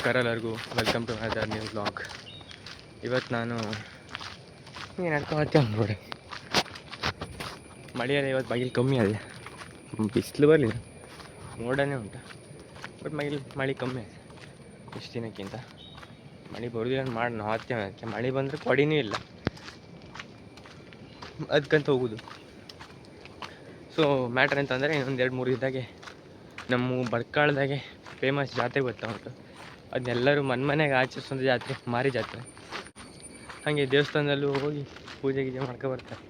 ನಮಸ್ಕಾರ ಎಲ್ಲರಿಗೂ, welcome to other new blog. ಇವತ್ತು ನಾನು ಏನು ನಡ್ಕೊಳ್ತೀನಿ ಅಂದ್ಬಿಡಿ. ಮಳೆಯಲ್ಲ ಇವತ್ತು ಬೈಲ್ ಕಮ್ಮಿ ಆಗಿದೆ, ಬಿಸಿಲು ಬರಲಿಲ್ಲ, ಮೋಡನೇ ಉಂಟು. ಬಟ್ ಮಳೆ ಕಮ್ಮಿ ಆಗಿದೆ ಇಷ್ಟು ದಿನಕ್ಕಿಂತ. ಮಳೆ ಬರೋದಿಲ್ಲ ಮಾಡಿ ನಾವು ಹತ್ತೇವೆ. ಅದಕ್ಕೆ ಮಳೆ ಬಂದರೆ ಕೊಡಿನೂ ಇಲ್ಲ, ಅದಕ್ಕಂತ ಹೋಗೋದು. ಸೊ ಮ್ಯಾಟ್ರ್ ಅಂತಂದರೆ ಇನ್ನೊಂದು 2-3 ದಿನದಾಗೆ ನಮ್ಮ ಬರ್ಕಾಳದಾಗೆ ಫೇಮಸ್ ಜಾತ್ರೆ ಬರ್ತಾ ಉಂಟು. ಅದನ್ನೆಲ್ಲರೂ ಮನೆಗೆ ಆಚರಿಸೋದು ಜಾತ್ರೆ, ಮಾರಿ ಜಾತ್ರೆ. ಹಾಗೆ ದೇವಸ್ಥಾನದಲ್ಲೂ ಹೋಗಿ ಪೂಜೆ ಗೀಜೆ ಮಾಡ್ಕೊ ಬರ್ತಾರೆ.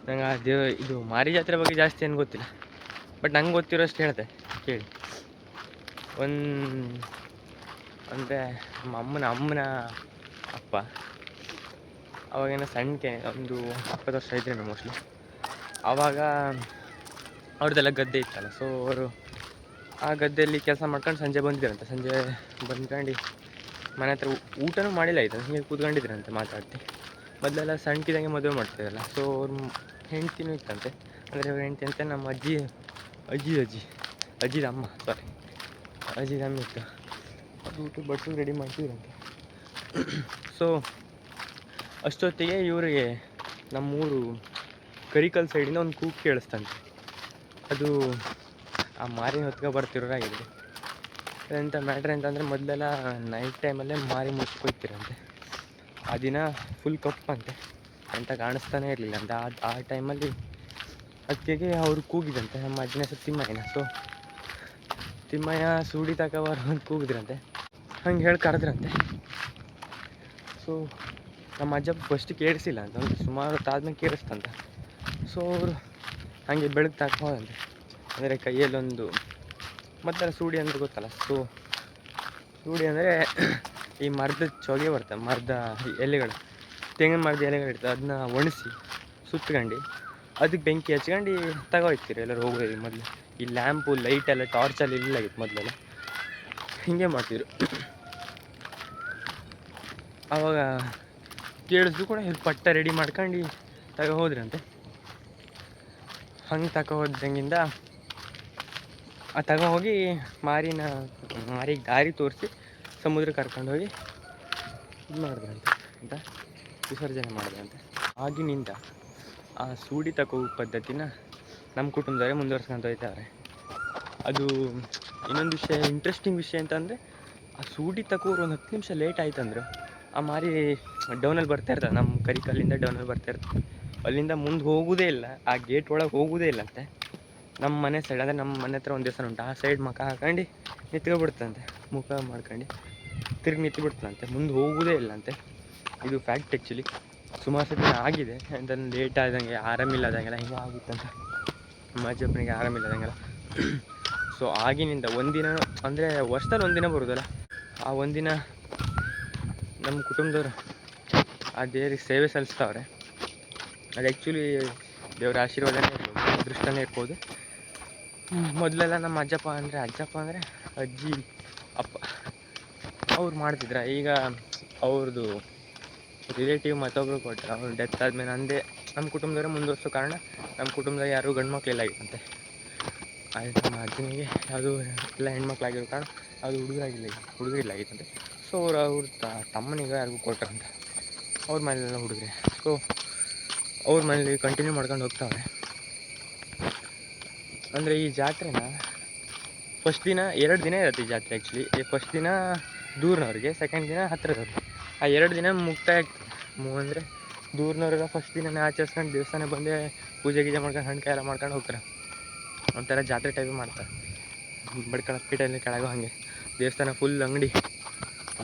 ನಂಗೆ ಇದು ಮಾರಿ ಜಾತ್ರೆ ಬಗ್ಗೆ ಜಾಸ್ತಿ ಏನು ಗೊತ್ತಿಲ್ಲ, ಬಟ್ ನಂಗೆ ಗೊತ್ತಿರೋಷ್ಟು ಹೇಳ್ತೆ ಕೇಳಿ. ಅಂದರೆ ನಮ್ಮ ಅಮ್ಮನ ಅಪ್ಪ ಅವಾಗೇನೋ ಸಣ್ಣಕ್ಕೆ ಒಂದು 20 ವರ್ಷ ಇದ್ರೇನೋ ಮೋಸ್ಟ್ಲಿ. ಆವಾಗ ಅವ್ರದ್ದೆಲ್ಲ ಗದ್ದೆ ಇತ್ತಲ್ಲ, ಸೊ ಅವರು ಆ ಗದ್ದೆಯಲ್ಲಿ ಕೆಲಸ ಮಾಡ್ಕೊಂಡು ಸಂಜೆ ಬಂದಿದ್ರಂತೆ. ಸಂಜೆ ಬಂದ್ಕೊಂಡು ಮನೆ ಹತ್ರ ಊಟನೂ ಮಾಡಿಲ್ಲ ಆಯ್ತು, ಹೀಗೆ ಕೂತ್ಕೊಂಡಿದ್ರಂತೆ ಮಾತಾಡ್ತಿ. ಮೊದಲೆಲ್ಲ ಸಣ್ಣಕಿದಂಗೆ ಮದುವೆ ಮಾಡ್ತಿದ್ರಲ್ಲ, ಸೊ ಅವ್ರ ಹೆಂಡ್ತಿನೂ ಇತ್ತಂತೆ. ಅಂದರೆ ಅವ್ರ ಹೆಂಡ್ತಿ ಅಂತ ನಮ್ಮ ಅಜ್ಜಿದ ಅಮ್ಮ ಇತ್ತು. ಅದು ಊಟ ಬಟ್ಟು ರೆಡಿ ಮಾಡ್ತಿದ್ರಂತೆ. ಸೊ ಅಷ್ಟೊತ್ತಿಗೆ ಇವರಿಗೆ ನಮ್ಮೂರು ಕರಿಕಲ್ ಸೈಡಿಂದ ಒಂದು ಕೂಗು ಕೇಳಿಸ್ತಂತೆ. ಅದು ಆ ಮಾರಿ ಹೊತ್ಕೊ ಬರ್ತಿರೋರಾಗಿದೆ. ಎಂಥ ಮ್ಯಾಟ್ರ್ ಅಂತಂದರೆ, ಮೊದಲೆಲ್ಲ ನೈಟ್ ಟೈಮಲ್ಲೇ ಮಾರಿ ಮುಚ್ಕೊಯ್ತಿರಂತೆ. ಆ ದಿನ ಫುಲ್ ಕಪ್ಪಂತೆ, ಅಂತ ಕಾಣಿಸ್ತಾನೆ ಇರಲಿಲ್ಲ ಅಂತ. ಆ ಟೈಮಲ್ಲಿ ಅದಕ್ಕೆ ಅವ್ರು ಕೂಗಿದಂತೆ, ನಮ್ಮ ಅಜ್ಜನ ಹೆಸರು ತಿಮ್ಮಯ್ಯನ. ಸೊ ತಿಮ್ಮಯ್ಯ ಸೂಡಿ ತಗೋಬಾರ ಅಂತ ಕೂಗಿದ್ರಂತೆ. ಹಂಗೆ ಹೇಳಿ ಕರೆದ್ರಂತೆ. ಸೊ ನಮ್ಮ ಅಜ್ಜ ಫಸ್ಟ್ ಕೇಳಿಸಿಲ್ಲ ಅಂತ, ಒಂದು ಸುಮಾರು ಹೊತ್ತಾದ್ಮೇಲೆ ಕೇಳಿಸ್ತಂತ. ಸೊ ಅವರು ಹಾಗೆ ಬೆಳಗ್ಗೆ ತಗೋದಂತೆ. ಅಂದರೆ ಕೈಯಲ್ಲೊಂದು ಮತ್ತೆ ಸೂಡಿ ಅಂದರೆ ಗೊತ್ತಲ್ಲ. ಸೊ ಸೂಡಿ ಅಂದರೆ ಈ ಮರದ ಚೊಗೆ ಬರ್ತವೆ, ಮರದ ಎಲೆಗಳು, ತೆಂಗಿನ ಮರದ ಎಲೆಗಳು ಇರ್ತವೆ. ಅದನ್ನ ಒಣಸಿ ಸುತ್ಕೊಂಡು ಅದಕ್ಕೆ ಬೆಂಕಿ ಹಚ್ಕೊಂಡು ತಗೋಯ್ತೀರಿ ಎಲ್ಲರೂ ಹೋಗೋದು. ಮೊದಲು ಈ ಲ್ಯಾಂಪು ಲೈಟೆಲ್ಲ ಟಾರ್ಚಲ್ಲಿ ಇರಲಾಗಿತ್ತು ಮೊದಲೆಲ್ಲ, ಹೀಗೆ ಮಾಡ್ತಿದ್ರು. ಆವಾಗ ಕೇಳಿದ್ರು ಕೂಡ ಪಟ್ಟ ರೆಡಿ ಮಾಡ್ಕೊಂಡು ತಗೋ ಹೋದ್ರಂತೆ. ಹಂಗೆ ತಗೋ ಹೋದಂಗಿಂದ ತಗೋ ಹೋಗಿ ಮಾರಿಗೆ ದಾರಿ ತೋರಿಸಿ ಸಮುದ್ರಕ್ಕೆ ಕರ್ಕೊಂಡೋಗಿ ಇದು ಮಾಡಿದ್ರಂತೆ ಅಂತ, ವಿಸರ್ಜನೆ ಮಾಡಿದ್ರಂತೆ. ಆಗಿನಿಂದ ಆ ಸೂಡಿ ತಗೋ ಪದ್ಧತಿನ ನಮ್ಮ ಕುಟುಂಬದವರೇ ಮುಂದುವರ್ಸ್ಕೊಂತ ಹೋಗ್ತಾರೆ. ಅದು ಇನ್ನೊಂದು ವಿಷಯ, ಇಂಟ್ರೆಸ್ಟಿಂಗ್ ವಿಷಯ ಅಂತಂದರೆ, ಆ ಸೂಡಿ ತಗೋರು ಒಂದು 10 ನಿಮಿಷ ಲೇಟ್ ಆಯ್ತಂದ್ರೆ ಆ ಮಾರಿ ಡೌನಲ್ಲಿ ಬರ್ತಾ ಇರ್ತದೆ. ನಮ್ಮ ಕರಿಕಲ್ಲಿಂದ ಡೌನಲ್ಲಿ ಬರ್ತಾ ಇರ್ತದೆ. ಅಲ್ಲಿಂದ ಮುಂದೆ ಹೋಗೋದೇ ಇಲ್ಲ, ಆ ಗೇಟ್ ಒಳಗೆ ಹೋಗೋದೇ ಇಲ್ಲಂತೆ. ನಮ್ಮ ಮನೆ ಸೈಡ್, ಅಂದರೆ ನಮ್ಮ ಮನೆ ಹತ್ರ ಒಂದು ದೇವಸ್ಥಾನ ಉಂಟು, ಆ ಸೈಡ್ ಮುಖ ಹಾಕೊಂಡು ನಿಂತ್ಕೊಬಿಡ್ತಂತೆ. ಮುಖ ಮಾಡ್ಕೊಂಡು ತಿರುಗಿ ನಿಂತ್ಬಿಡ್ತಂತೆ, ಮುಂದೆ ಹೋಗೋದೇ ಇಲ್ಲಂತೆ. ಇದು ಫ್ಯಾಕ್ಟ್ ಆ್ಯಕ್ಚುಲಿ. ಸುಮಾರು ಸತಿ ಆಗಿದೆ ಅಂತಂದು, ಲೇಟ್ ಆದಂಗೆ, ಆರಾಮಿಲ್ಲದಂಗೆಲ್ಲ ಹಿಂಗೆ ಆಗುತ್ತಂತೆ. ನಮ್ಮ ಅಜ್ಜಪ್ಪನಿಗೆ ಆರಾಮಿಲ್ಲದಂಗೆಲ್ಲ. ಸೊ ಆಗಿನಿಂದ ಒಂದಿನ, ಅಂದರೆ ವರ್ಷದಲ್ಲಿ ಒಂದಿನ ಬರೋದಲ್ಲ, ಆ ಒಂದಿನ ನಮ್ಮ ಕುಟುಂಬದವರು ಆ ದೇವರಿಗೆ ಸೇವೆ ಸಲ್ಲಿಸ್ತಾವ್ರೆ. ಅದು ಆ್ಯಕ್ಚುಲಿ ದೇವರ ಆಶೀರ್ವಾದನೇ ಇರ್ಬೋದು, ಅದೃಷ್ಟನೇ ಇರ್ಬೋದು. ಮೊದಲೆಲ್ಲ ನಮ್ಮ ಅಜ್ಜಪ್ಪ ಅಂದರೆ ಅಜ್ಜಿ ಅಪ್ಪ ಅವ್ರು ಮಾಡ್ತಿದ್ರ. ಈಗ ಅವ್ರದ್ದು ರಿಲೇಟಿವ್ ಮತ್ತೊಬ್ರು ಕೊಟ್ಟರೆ, ಅವ್ರು ಡೆತ್ ಆದಮೇಲೆ ನಮ್ಮ ಕುಟುಂಬದವರೇ ಮುಂದುವರ್ಸೋ ಕಾರಣ ನಮ್ಮ ಕುಟುಂಬದಾಗ ಯಾರೂ ಗಂಡು ಮಕ್ಳೆಲ್ಲ ಆಗಿತ್ತಂತೆ. ಆಯ್ತು, ನಮ್ಮ ಅಜ್ಜನಿಗೆ ಯಾವುದು ಎಲ್ಲ ಹೆಣ್ಮಕ್ಳಾಗಿರೋ ಕಾರಣ ಅದು ಹುಡುಗರಿಲ್ಲಾಗಿತ್ತಂತೆ. ಸೊ ಅವ್ರ ತಮ್ಮನಿಗೆ ಯಾರಿಗೂ ಕೊಟ್ರಂತೆ, ಅವ್ರ ಮನೇಲೆಲ್ಲ ಹುಡುಗ್ರೆ. ಸೊ ಅವ್ರ ಮನೇಲಿ ಕಂಟಿನ್ಯೂ ಮಾಡ್ಕೊಂಡು ಹೋಗ್ತಾವೆ. ಅಂದರೆ ಈ ಜಾತ್ರೆನ ಫಸ್ಟ್ ದಿನ 2 ದಿನ ಇರುತ್ತೆ ಈ ಜಾತ್ರೆ ಆ್ಯಕ್ಚುಲಿ. ಫಸ್ಟ್ ದಿನ ದೂರನವ್ರಿಗೆ, ಸೆಕೆಂಡ್ ದಿನ ಹತ್ತಿರದವ್ರಿಗೆ. ಆ 2 ದಿನ ಮುಕ್ತಾಯ ಆಗ್ತದೆ. ಅಂದರೆ ದೂರನವ್ರೆಲ್ಲ ಫಸ್ಟ್ ದಿನನೇ ಆಚರಿಸ್ಕೊಂಡು ದೇವಸ್ಥಾನ ಬಂದೇ ಪೂಜೆ ಗೀಜೆ ಮಾಡ್ಕೊಂಡು ಹಣ್ಣು ಎಲ್ಲ ಮಾಡ್ಕೊಂಡು ಹೋಗ್ತಾರೆ. ಒಂಥರ ಜಾತ್ರೆ ಟೈಪ್ ಮಾಡ್ತಾರೆ. ಬಡ್ಕಳ ಪೀಠಲ್ಲಿ ಕೆಳಗೋ ಹಾಗೆ ದೇವಸ್ಥಾನ ಫುಲ್ ಅಂಗಡಿ,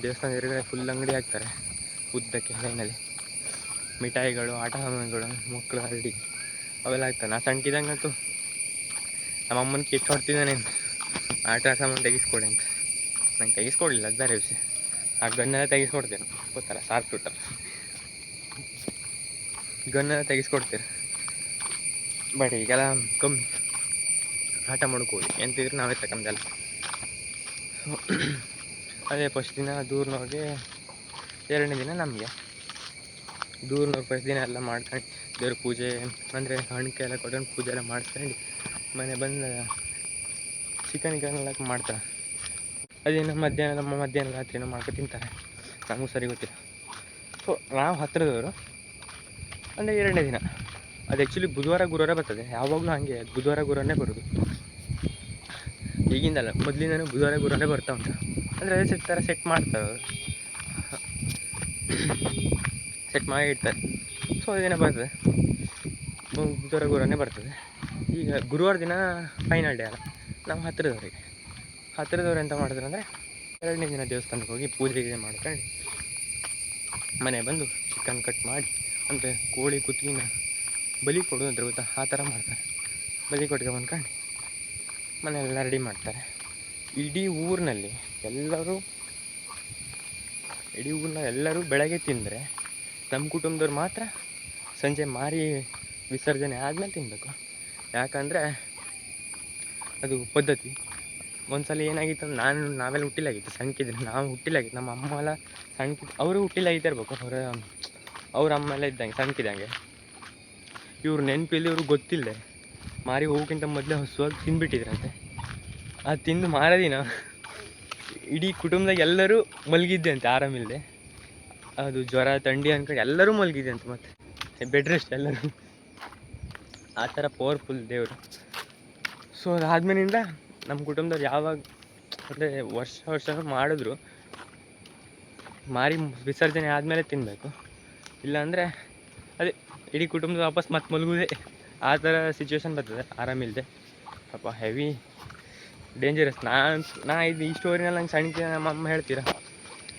ದೇವಸ್ಥಾನ ಎದುರುಗಡೆ ಫುಲ್ ಅಂಗಡಿ ಹಾಕ್ತಾರೆ ಉದ್ದಕ್ಕೆ ಲೈನಲ್ಲಿ. ಮಿಠಾಯಿಗಳು, ಆಟ ಸಾಮಾನುಗಳು, ಮಕ್ಕಳು ಹರಡಿ ಅವೆಲ್ಲ ಆಗ್ತವೆ. ನಾ ಸಣ್ಣಕಿದಂಗಂತೂ ನಮ್ಮ ಅಮ್ಮನ ಕಿಟ್ಟು ಹೊಡ್ತಿದ್ದಾನೆ ಆಟ ಸಾಮಾನು ತೆಗಿಸ್ಕೊಡಿ ಅಂತ. ನಂಗೆ ತೆಗಿಸ್ಕೊಡ್ಲಿಲ್ಲ, ಅದು ಬೇರೆ ವಿಷಯ. ಆ ಗನ್ನೆಲ್ಲ ತೆಗಿಸ್ಕೊಡ್ತೇನೆ, ಗೊತ್ತಲ್ಲ, ಶಾರ್ಪ್ ಶೂಟರ್ ಗನ್ನೆಲ್ಲ ತೆಗಿಸ್ಕೊಡ್ತೀರ. ಬಟ್ ಈಗೆಲ್ಲ ಕಮ್ಮಿ ಆಟ ಮಾಡ್ಕೋದು, ಎಂತಿದ್ರೆ ನಾವೇ ತಗೊಂಡೆಲ್ಲ. ಅದೇ ಫಸ್ಟ್ ದಿನ ದೂರನವ್ರಿಗೆ, 2ನೇ ದಿನ ನಮಗೆ. ದೂರನವ್ರು ಫಸ್ಟ್ ದಿನ ಎಲ್ಲ ಮಾಡ್ಕೊಂಡು ದೇವ್ರ ಪೂಜೆ, ಅಂದರೆ ಹಣ್ಣಕ್ಕೆ ಎಲ್ಲ ಕೊಟ್ಕೊಂಡು ಪೂಜೆ ಎಲ್ಲ ಮಾಡಿಸ್ಕೊಂಡು ಮನೆ ಬಂದು ಚಿಕನ್ ಎಲ್ಲ ಮಾಡ್ತಾರೆ. ಅದೇನು ಮಧ್ಯಾಹ್ನ ರಾತ್ರಿನೋ ಮಾಡ್ಕೊ ತಿಂತಾರೆ, ನಮಗೂ ಸರಿ ಗೊತ್ತಿಲ್ಲ. ಸೊ ನಾವು ಹತ್ತಿರದವರು ಅಂದರೆ 2ನೇ ದಿನ. ಅದು ಆ್ಯಕ್ಚುಲಿ ಬುಧವಾರ ಗುರುವಾರ ಬರ್ತದೆ, ಯಾವಾಗಲೂ ಹಾಗೆ ಬುಧವಾರ ಗುರುವಾರನೇ ಬರೋದು. ಈಗಿಂದಲ್ಲ, ಮೊದಲಿಂದನೂ ಬುಧವಾರ ಗುರುವಾರನೇ ಬರ್ತಾ ಉಂಟು. ಅಂದರೆ ಅದೇ ಥರ ಸೆಟ್ ಮಾಡ್ತಾರೆ ಅವರು, ಸೆಟ್ ಮಾಡಿ ಇಡ್ತಾರೆ. ಸೊ ಅದೇನೋ ಬರ್ತದೆ, ಬುಧವಾರ ಗುರುವಾರನೇ ಬರ್ತದೆ. ಈಗ ಗುರುವಾರ ದಿನ ಫೈನಲ್ ಡೇ ಅಲ್ಲ, ನಾವು ಹತ್ತಿರದವ್ರು ಎಂತ ಮಾಡಿದ್ರು ಅಂದರೆ 2ನೇ ದಿನ ದೇವಸ್ಥಾನಕ್ಕೆ ಹೋಗಿ ಪೂಜೆ ಮಾಡ್ಕೊಂಡು ಮನೆ ಬಂದು ಚಿಕನ್ ಕಟ್ ಮಾಡಿ, ಅಂದರೆ ಕೋಳಿ ಕುತ್ತಿಗೆನ ಬಲಿ ಕೊಡು ಅಂದ್ರೆ ಗೊತ್ತಾ, ಆ ಥರ ಮಾಡ್ತಾರೆ. ಬಲಿ ಕೊಟ್ಟಿಗೆ ಬಂದ್ಕೊಂಡು ಮನೆಯೆಲ್ಲ ರೆಡಿ ಮಾಡ್ತಾರೆ. ಇಡೀ ಊರಿನಲ್ಲಿ ಎಲ್ಲರೂ ಬೆಳಗ್ಗೆ ತಿಂದರೆ ನಮ್ಮ ಕುಟುಂಬದವ್ರು ಮಾತ್ರ ಸಂಜೆ ಮಾರಿ ವಿಸರ್ಜನೆ ಆದಮೇಲೆ ತಿನ್ನಬೇಕು. ಯಾಕಂದರೆ ಅದು ಪದ್ಧತಿ. ಒಂದು ಸಲ ಏನಾಗಿತ್ತು ಅಂದ್ರೆ ನಾವೆಲ್ಲ ಹುಟ್ಟಿಲಾಗಿತ್ತು, ಸಣ್ಣಕಿದ್ರೆ ನಾವು ಹುಟ್ಟಿಲಾಗಿತ್ತು, ನಮ್ಮ ಅಮ್ಮ ಎಲ್ಲ ಸಣ್ಣಕಿದ್ದು, ಅವರು ಹುಟ್ಟಿಲಾಗಿತ್ತು ಇರ್ಬೇಕು, ಅವ್ರ ಅಮ್ಮ ಎಲ್ಲ ಇದ್ದಂಗೆ ಸಣ್ಣಕಿದ್ದಂಗೆ. ಇವ್ರು ನೆನಪಿಲ್ಲಿ, ಇವ್ರಿಗೆ ಗೊತ್ತಿಲ್ಲದೆ ಮಾರಿ ಹೋಗೋಕ್ಕಿಂತ ಮೊದಲೇ ಹಸುವಾಗಿ ತಿಂದುಬಿಟ್ಟಿದ್ರಂತೆ. ಅದು ತಿಂದು ಮಾರದಿನ ಇಡೀ ಕುಟುಂಬದಾಗ ಎಲ್ಲರೂ ಮಲಗಿದ್ದೆ ಅಂತೆ, ಆರಾಮಿಲ್ಲದೆ. ಅದು ಜ್ವರ ಥಂಡಿ ಅಂದ್ಕೊಂಡು ಎಲ್ಲರೂ ಮಲಗಿದ್ದೆ ಅಂತೆ, ಮತ್ತು ಬೆಡ್ ರೆಸ್ಟ್ ಎಲ್ಲರೂ. ಆ ಥರ ಪವರ್ಫುಲ್ ದೇವರು. ಸೊ ಅದಾದ್ಮೇಲಿಂದ ನಮ್ಮ ಕುಟುಂಬದವ್ರು ಯಾವಾಗ ಅಂದರೆ ವರ್ಷ ಮಾಡಿದ್ರು ಮಾರಿ ವಿಸರ್ಜನೆ ಆದಮೇಲೆ ತಿನ್ನಬೇಕು. ಇಲ್ಲಾಂದರೆ ಅದೇ ಇಡೀ ಕುಟುಂಬದ ವಾಪಸ್ ಮತ್ತೆ ಮಲಗುವುದೇ, ಆ ಥರ ಸಿಚುವೇಶನ್ ಬರ್ತದೆ ಆರಾಮಿಲ್ಲದೆ. ಪಾಪ ಹೆವಿ ಡೇಂಜರಸ್. ಇದು ಈ ಸ್ಟೋರಿನಲ್ಲಿ ನಂಗೆ ಸಣ್ಣಕ್ಕೆ ನಮ್ಮ ಅಮ್ಮ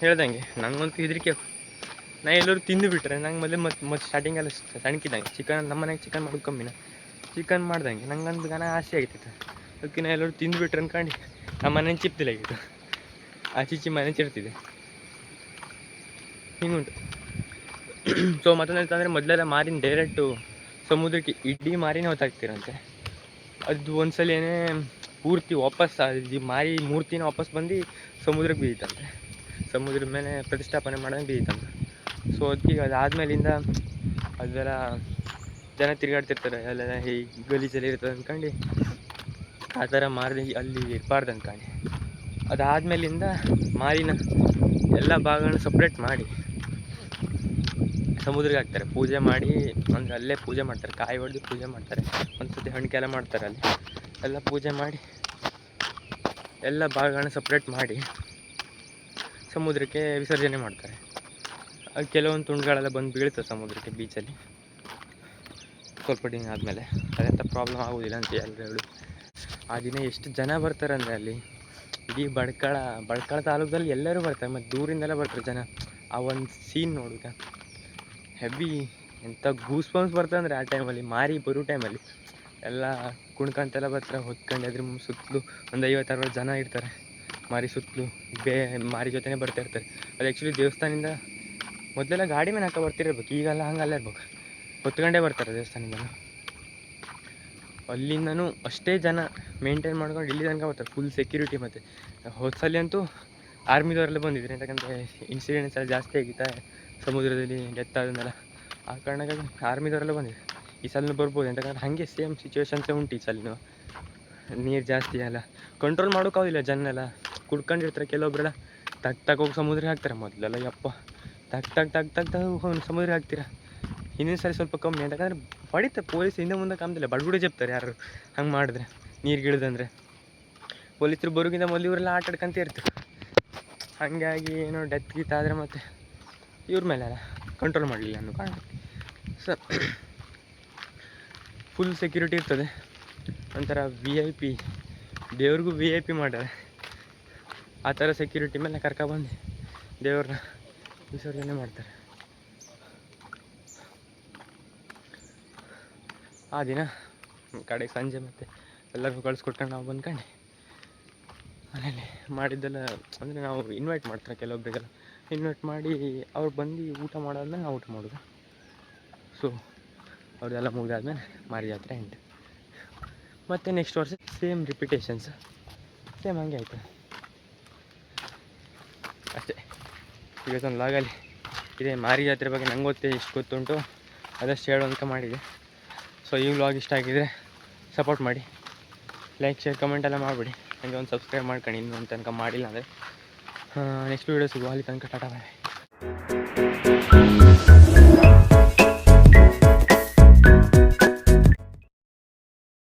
ಹೇಳ್ದಂಗೆ ನಂಗಂತೂ ಹೆದರಿಕೆ. ಎಲ್ಲರೂ ತಿಂದು ಬಿಟ್ರೆ ನಂಗೆ ಮತ್ತೆ ಸ್ಟಾರ್ಟಿಂಗಲ್ಲಿ ಸಣ್ಣಕ್ಕಿದ್ದಂಗೆ ನಮ್ಮ ಮನೆಗೆ ಚಿಕನ್ ಮಾಡೋದು ಕಮ್ಮಿನ, ಚಿಕನ್ ಮಾಡ್ದಂಗೆ ನಂಗಂದು ಗಾನ ಆಸೆ ಆಗಿತ್ತು. ಅದಕ್ಕೆ ಎಲ್ಲರೂ ತಿಂದುಬಿಟ್ರೆ ಅನ್ಕೊಂಡು ನಮ್ಮ ಮನೆ ಚಿಪ್ತಿಲಾಗಿತ್ತು, ಆಚೀಚಿ ಮನೆ ಚಿರ್ತಿದೆ, ಹಿಂಗುಂಟು. ಸೊ ಮತ್ತೊಂದು ಹೇಳ್ತಂದರೆ, ಮೊದಲೆಲ್ಲ ಮಾರಿನ ಡೈರೆಕ್ಟು ಸಮುದ್ರಕ್ಕೆ ಇಡೀ ಮಾರಿನೇ ಹೊತ್ತಾಗ್ತಿರಂತೆ. ಅದು ಒಂದ್ಸಲ ಏನೇ ಪೂರ್ತಿ ವಾಪಸ್ ಮಾರಿ ಮೂರ್ತಿನ ವಾಪಸ್ ಬಂದು ಸಮುದ್ರಕ್ಕೆ ಬೀಳ್ತಂತೆ, ಸಮುದ್ರದ ಮೇಲೆ ಪ್ರತಿಷ್ಠಾಪನೆ ಮಾಡೋಂಗೆ ಬೀಳ್ತಂತೆ. ಸೊ ಅದಕ್ಕೆ ಅದಾದಮೇಲಿಂದ ಅದೆಲ್ಲ ಜನ ತಿರುಗಾಡ್ತಿರ್ತಾರೆ, ಅಲ್ಲೆಲ್ಲ ಈ ಗಲೀಜಲ್ಲಿ ಇರ್ತದೆ ಅಂದ್ಕೊಂಡು ಆ ಥರ ಮಾರಿ ಅಲ್ಲಿ ಇರಬಾರ್ದು ಅಂದ್ಕೊಂಡು, ಅದಾದಮೇಲಿಂದ ಮಾರಿನ ಎಲ್ಲ ಭಾಗಗಳನ್ನ ಸಪ್ರೇಟ್ ಮಾಡಿ ಸಮುದ್ರಕ್ಕೆ ಹಾಕ್ತಾರೆ. ಪೂಜೆ ಮಾಡಿ, ಅಂದರೆ ಅಲ್ಲೇ ಪೂಜೆ ಮಾಡ್ತಾರೆ, ಕಾಯಿ ಹೊಡೆದು ಪೂಜೆ ಮಾಡ್ತಾರೆ. ಒಂದು ಸತಿ ಹಣ್ಕೆಲ್ಲ ಮಾಡ್ತಾರೆ, ಅಲ್ಲಿ ಎಲ್ಲ ಪೂಜೆ ಮಾಡಿ ಎಲ್ಲ ಭಾಗಗಳನ್ನ ಸಪ್ರೇಟ್ ಮಾಡಿ ಸಮುದ್ರಕ್ಕೆ ವಿಸರ್ಜನೆ ಮಾಡ್ತಾರೆ. ಅದು ಕೆಲವೊಂದು ತುಂಡುಗಳೆಲ್ಲ ಬಂದು ಬೀಳ್ತದೆ ಸಮುದ್ರಕ್ಕೆ, ಬೀಚಲ್ಲಿ ಸ್ವಲ್ಪ ದಿನ ಆದಮೇಲೆ. ಅದೆಂಥ ಪ್ರಾಬ್ಲಮ್ ಆಗೋದಿಲ್ಲ ಅಂತ ಎಲ್ಲರೂ ಹೇಳು. ಆ ದಿನ ಎಷ್ಟು ಜನ ಬರ್ತಾರೆ ಅಂದರೆ ಅಲ್ಲಿ ಇಡೀ ಬಳ್ಕಳ ತಾಲೂಕಲ್ಲಿ ಎಲ್ಲರೂ ಬರ್ತಾರೆ, ಮತ್ತು ದೂರಿಂದೆಲ್ಲ ಬರ್ತಾರೆ ಜನ. ಆ ಒಂದು ಸೀನ್ ನೋಡುತ್ತೆ ಹೆವಿ, ಎಂಥ ಗೂಸ್ ಬಂಪ್ಸ್ ಬರ್ತದೆ ಅಂದರೆ ಆ ಟೈಮಲ್ಲಿ, ಮಾರಿ ಬರೋ ಟೈಮಲ್ಲಿ ಎಲ್ಲ ಕುಣ್ಕಂತೆಲ್ಲ ಬರ್ತಾರೆ, ಹೊತ್ಕೊಂಡು ಅದ್ರ ಸುತ್ತಲೂ ಒಂದು 50-60 ಜನ ಇರ್ತಾರೆ ಮಾರಿ ಸುತ್ತಲೂ. ಮಾರಿ ಜೊತೆನೇ ಬರ್ತಾ ಇರ್ತಾರೆ. ಅದು ಆ್ಯಕ್ಚುಲಿ ದೇವಸ್ಥಾನದಿಂದ ಮೊದಲೆಲ್ಲ ಗಾಡಿ ಮೇಲೆ ಹಾಕೋ ಬರ್ತಿರ್ಬೇಕು, ಈಗೆಲ್ಲ ಹಂಗಲ್ಲ ಇರ್ಬೇಕು, ಹೊತ್ಕೊಂಡೇ ಬರ್ತಾರೆ ದೇವಸ್ಥಾನದಿಂದ. ಅಲ್ಲಿಂದನೂ ಅಷ್ಟೇ ಜನ ಮೇಂಟೈನ್ ಮಾಡ್ಕೊಂಡು ಇಲ್ಲಿ ತನಕ ಬರ್ತಾರೆ, ಫುಲ್ ಸೆಕ್ಯೂರಿಟಿ. ಮತ್ತು ಹೋದ್ಸಲಿ ಅಂತೂ ಆರ್ಮಿದವರೆಲ್ಲ ಬಂದಿದ್ರು, ಯಾಕಂದರೆ ಇನ್ಸಿಡೆಂಟ್ಸ್ ಎಲ್ಲ ಜಾಸ್ತಿ ಆಗಿತ್ತು ಸಮುದ್ರದಲ್ಲಿ, ಡೆತ್ ಆದನ್ನೆಲ್ಲ. ಆ ಕಾರಣಕ್ಕಾಗಿ ಆರ್ಮಿದವರೆಲ್ಲ ಬಂದಿದ್ರು. ಈ ಸಲನೂ ಬರ್ಬೋದು, ಯಾಕಂದ್ರೆ ಹಾಗೆ ಸೇಮ್ ಸಿಚುವೇಶನ್ಸೇ ಉಂಟು ಈ ಸಲನೂ. ನೀರು ಜಾಸ್ತಿ ಅಲ್ಲ, ಕಂಟ್ರೋಲ್ ಮಾಡೋಕ್ಕಾಗೋದಿಲ್ಲ. ಜನ ಕುಡ್ಕೊಂಡಿರ್ತಾರೆ, ಕೆಲವೊಬ್ಬರೆಲ್ಲ ತಗೋಗಿ ಸಮುದ್ರಕ್ಕೆ ಹಾಕ್ತಾರೆ. ಮೊದಲೆಲ್ಲ ಯಪ್ಪ ತಗ್ ಸಮುದ್ರಕ್ಕೆ ಹಾಕ್ತೀರಾ. ಹಿಂದಿನ ಸರಿ ಸ್ವಲ್ಪ ಕಮ್ಮಿ, ಯಾಕಂದರೆ ಹೊಡಿತಾರೆ ಪೊಲೀಸ್, ಹಿಂದೆ ಮುಂದೆ ಕಾಮ್ದಿಲ್ಲ, ಬಡ್ಗುಡೆ ಚೆಪ್ತಾರೆ ಯಾರು ಹಂಗೆ ಮಾಡಿದ್ರೆ, ನೀರುಗಿಳಿದಂದರೆ. ಪೊಲೀಸರು ಬರೋಕ್ಕಿಂತ ಮೊದಲು ಇವರೆಲ್ಲ ಆಟ ಆಡ್ಕೊಂತ ಇರ್ತಾರೆ. ಹಾಗಾಗಿ ಏನೋ ಡೆತ್ ಗೀತ್ ಆದರೆ ಮತ್ತೆ ಇವ್ರ ಮೇಲೆ ಅಲ್ಲ ಕಂಟ್ರೋಲ್ ಮಾಡಲಿಲ್ಲ ಅನ್ನೋ ಕಾರಣ. ಸೊ ಫುಲ್ ಸೆಕ್ಯೂರಿಟಿ ಇರ್ತದೆ, ಒಂಥರ VIP, ದೇವ್ರಿಗೂ VIP ಮಾಡ್ಯಾರೆ. ಆ ಥರ ಸೆಕ್ಯೂರಿಟಿ ಮೇಲೆ ಕರ್ಕೊಬಂದು ದೇವ್ರನ್ನ ವಿಸರ್ಜನೆ ಮಾಡ್ತಾರೆ. ಆ ದಿನ ಕಡೆಗೆ ಸಂಜೆ ಮತ್ತೆ ಎಲ್ಲರಿಗೂ ಕಳಿಸ್ಕೊಟ್ಕೊಂಡು ನಾವು ಬಂದ್ಕೊಂಡು ಮನೇಲಿ ಮಾಡಿದ್ದೆಲ್ಲ, ಅಂದರೆ ನಾವು ಇನ್ವೈಟ್ ಮಾಡ್ತಾರೆ ಕೆಲವೊಬ್ಬರಿಗೆಲ್ಲ, ಇನ್ವೈಟ್ ಮಾಡಿ ಅವ್ರು ಬಂದು ಊಟ ಮಾಡಾದ್ಮೇಲೆ ನಾವು ಊಟ ಮಾಡೋದು. ಸೊ ಅವ್ರದ್ದೆಲ್ಲ ಮುಗಿದಾದ್ಮೇಲೆ ಮಾರಿ ಜಾತ್ರೆ ಎಂಟು. ಮತ್ತು ನೆಕ್ಸ್ಟ್ ವರ್ಷ ಸೇಮ್ ರಿಪಿಟೇಷನ್ಸ್, ಸೇಮ್ ಹಂಗೆ ಆಯಿತು ಅಷ್ಟೇ. ಇವತ್ತೊಂದು ಲಾಗಲ್ಲಿ ಇದೇ ಮಾರಿ ಜಾತ್ರೆ ಬಗ್ಗೆ ನಂಗೆ ಎಷ್ಟು ಗೊತ್ತುಂಟು ಅದಷ್ಟು ಹೇಳುವಂತ ಮಾಡಿದೆ. ಸೊ ಈ ವ್ಲಾಗ್ ಇಷ್ಟ ಆಗಿದ್ರೆ ಸಪೋರ್ಟ್ ಮಾಡಿ, ಲೈಕ್, ಶೇರ್, ಕಮೆಂಟ್ ಎಲ್ಲ ಮಾಡಿಬಿಡಿ. ನನಗೆ ಒಂದು ಸಬ್ಸ್ಕ್ರೈಬ್ ಮಾಡ್ಕೊಂಡು ಇನ್ನೊಂದು ತನಕ ಮಾಡಿಲ್ಲ ಅಂದರೆ ನೆಕ್ಸ್ಟ್ ವೀಡಿಯೋ ಸಿಗುವ ಅಲ್ಲಿ ತನಕ ಟಾಟಾ ಬಾಯ್.